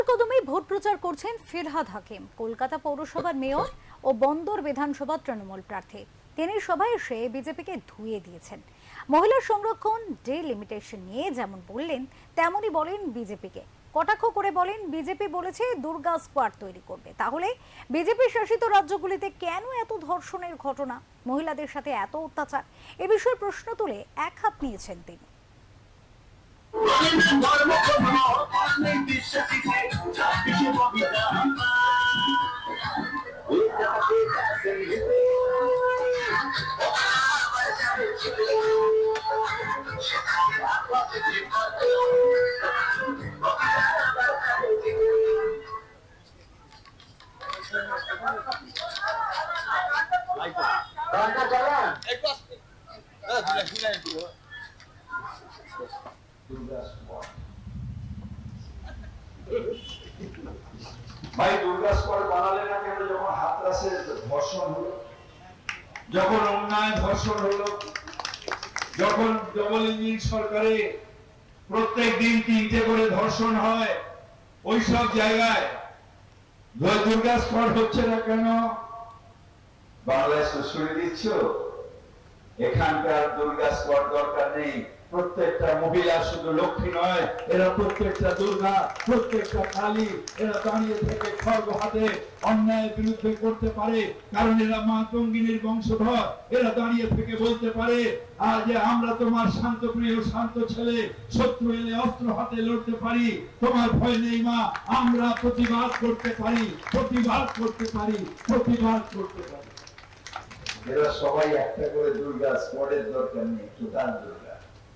কদমে ভোট প্রচার করছেন ফিরহাদ হাকিম। কলকাতা পৌরসভার মেয়র ও বন্দর বিধানসভা তৃণমূল প্রার্থী। তিনি সভায় এসে বিজেপিকে ধুয়ে দিয়েছেন। মহিলা সংরক্ষণ ডিলিমিটেশন নিয়ে যেমন বললেন তেমনই বলেন বিজেপিকে। কটাক্ষ করে বলেন বিজেপি বলেছে দুর্গা স্কোয়াড তৈরি করবে। তাহলে বিজেপি শাসিত রাজ্যগুলিতে কেন এত ধর্ষণের ঘটনা, মহিলাদের সাথে এত অত্যাচার, এ বিষয়ে প্রশ্ন তুলে এক হাত নিয়েছেন তিনি। ভাই দুর্গা স্কোয়াড বানালে না কেন? যখন হাতরাসের ধর্ষণ হলো, যখন অন্যায় ধর্ষণ হলো, যখন ডবল ইঞ্জিন সরকারে প্রত্যেক দিন 3টে করে ধর্ষণ হয়, ওই সব জায়গায় দুর্গা স্কোয়াড হচ্ছে না কেন? বাংলায় সুশ্রী দিচ্ছ, এখানকার দুর্গা স্কোয়াড দরকার নেই। প্রত্যেকটা মহিলা শুধু লক্ষ্মী নয়, এরা প্রত্যেকটা দুর্গা, প্রত্যেকটা কালী। এরা দাঁড়িয়ে থেকে খড়গ হাতে অন্যায়ের বিরুদ্ধে করতে পারে, কারণ এরা মা তঙ্গিনীর বংশধর। এরা দাঁড়িয়ে থেকে বলতে পারে যে আমরা তোমার শান্তপ্রিয় শান্ত ছেলে, শত্রু এলে অস্ত্র হাতে লড়তে পারি, তোমার ভয় নেই মা, আমরা প্রতিবাদ করতে পারি, প্রতিবাদ করতে পারি, প্রতিবাদ করতে পারি। এরা সবাই একটা করে দুর্গা স্কোয়াডের দরকার নেই, টোটাল দুর্গা।